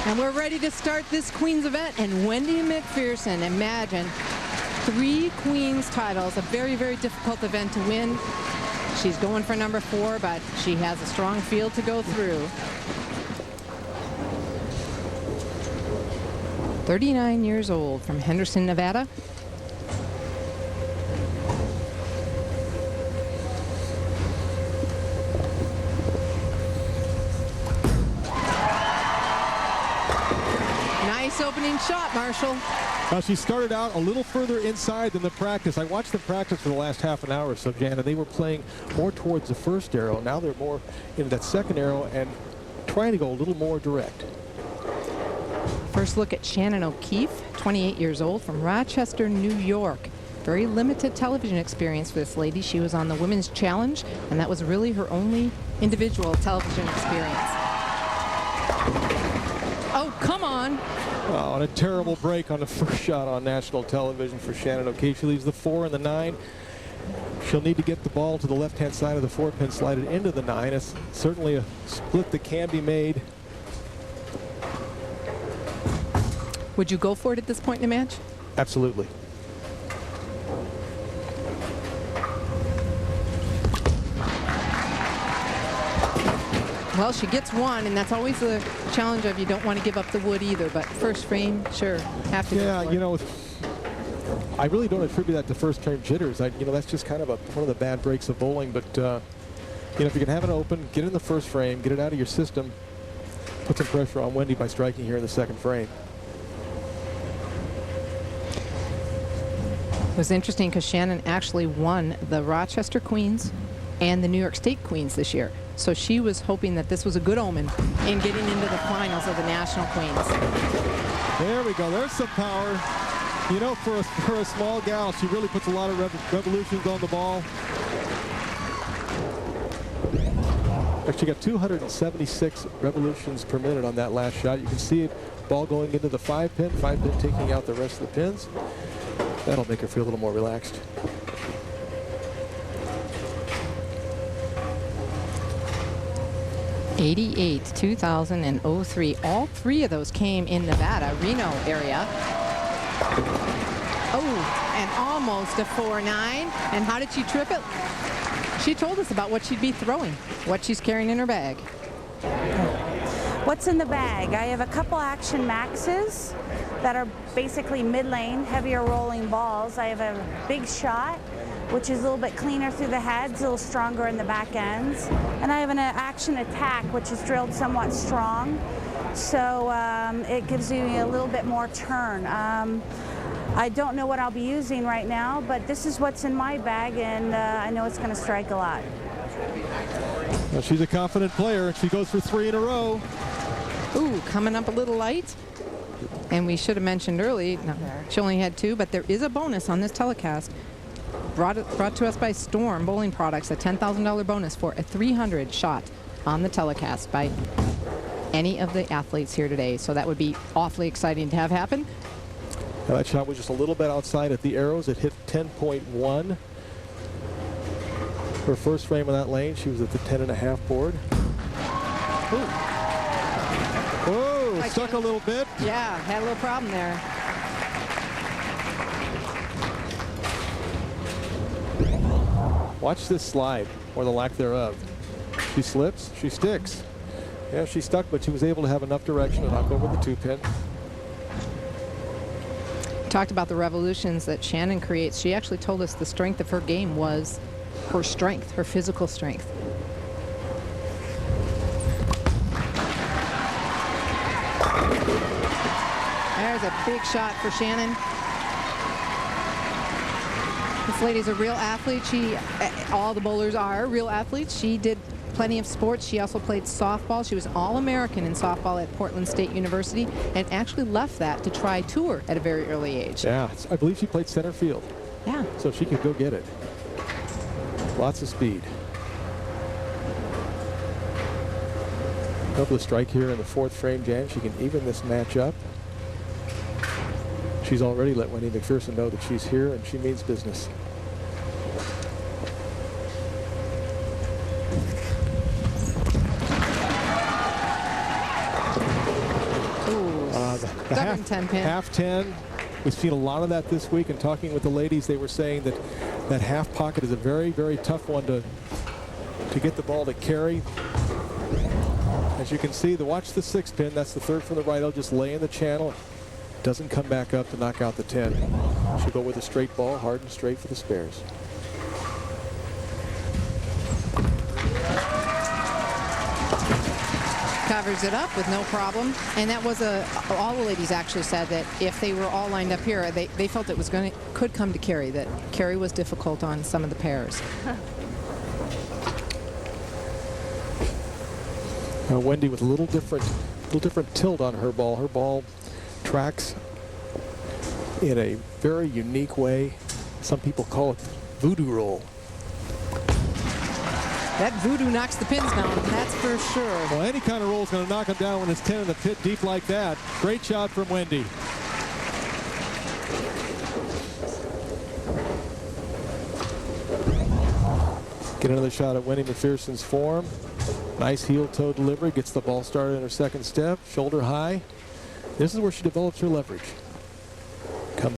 And we're ready to start this Queens event. And Wendy Macpherson, imagine 3 Queens titles, a very, very difficult event to win. She's going for number 4, but she has a strong field to go through. 39 years old from Henderson, Nevada. Nice opening shot, Marshall. Now, she started out a little further inside than the practice. I watched them practice for the last half an hour or so, Jan, and they were playing more towards the first arrow. Now they're more into that second arrow and trying to go a little more direct. First look at Shannon O'Keefe, 28 years old, from Rochester, New York. Very limited television experience for this lady. She was on the Women's Challenge, and that was really her only individual television experience. Oh, come on. Oh, and a terrible break on the first shot on national television for Shannon O'Keefe. She leaves the 4 and the 9. She'll need to get the ball to the left-hand side of the 4-pin, slide it into the 9. It's certainly a split that can be made. Would you go for it at this point in the match? Absolutely. Well, she gets 1, and that's always the challenge of you don't want to give up the wood either, but first frame, sure, have to go for it. You know, I really don't attribute that to first frame jitters. You know, that's just kind of one of the bad breaks of bowling, but you know, if you can have it open, get in the first frame, get it out of your system, put some pressure on Wendy by striking here in the second frame. It was interesting because Shannon actually won the Rochester Queens and the New York State Queens this year. So she was hoping that this was a good omen in getting into the finals of the National Queens. There we go. There's some power. You know, for a small gal, she really puts a lot of revolutions on the ball. Actually got 276 revolutions per minute on that last shot. You can see it, ball going into the 5-pin, 5-pin taking out the rest of the pins. That'll make her feel a little more relaxed. '88, 2000, and 03. All 3 of those came in Nevada, Reno area. Oh, and almost a 4-9. And how did she trip it? She told us about what she'd be throwing, what she's carrying in her bag. What's in the bag? I have a couple Action Maxes that are basically mid-lane, heavier rolling balls. I have a big shot, which is a little bit cleaner through the heads, a little stronger in the back ends. And I have an Action Attack, which is drilled somewhat strong. So it gives you a little bit more turn. I don't know what I'll be using right now, but this is what's in my bag, and I know it's going to strike a lot. Well, she's a confident player. She goes for 3 in a row. Ooh, coming up a little light. And we should have mentioned early, no, she only had 2, but there is a bonus on this telecast. Brought to us by Storm Bowling Products, a $10,000 bonus for a 300 shot on the telecast by any of the athletes here today. So that would be awfully exciting to have happen. Now that shot was just a little bit outside at the arrows. It hit 10.1. Her first frame of that lane, she was at the 10.5 board. Ooh. Whoa, stuck a little bit. Yeah, had a little problem there. Watch this slide, or the lack thereof. She slips, she sticks. Yeah, she stuck, but she was able to have enough direction to knock over the 2-pin. Talked about the revolutions that Shannon creates. She actually told us the strength of her game was her strength, her physical strength. There's a big shot for Shannon. This lady's a real athlete. All the bowlers are real athletes. She did plenty of sports. She also played softball. She was All-American in softball at Portland State University and actually left that to try tour at a very early age. Yeah, I believe she played center field. Yeah. So she could go get it. Lots of speed. Able to strike here in the 4th frame, Jan. She can even this match up. She's already let Wendy Macpherson know that she's here and she means business. Ooh, the Stubborn 10 pin. half 10. We've seen a lot of that this week, and talking with the ladies, they were saying that that half pocket is a very, very tough one to get the ball to carry. As you can see, watch the 6 pin. That's the third from the right. It'll just lay in the channel. Doesn't come back up to knock out the 10. She'll go with a straight ball, hard and straight for the spares. Covers it up with no problem. And that was all the ladies actually said that if they were all lined up here, they felt it was could come to carry, that carry was difficult on some of the pairs. Wendy with a little different tilt on her ball. Her ball tracks in a very unique way. Some people call it voodoo roll. That voodoo knocks the pins down, that's for sure. Well, any kind of roll is going to knock them down when it's 10 in the pit deep like that. Great shot from Wendy. Get another shot at Wendy Macpherson's form. Nice heel toe delivery, gets the ball started in her second step, shoulder high. This is where she develops her leverage.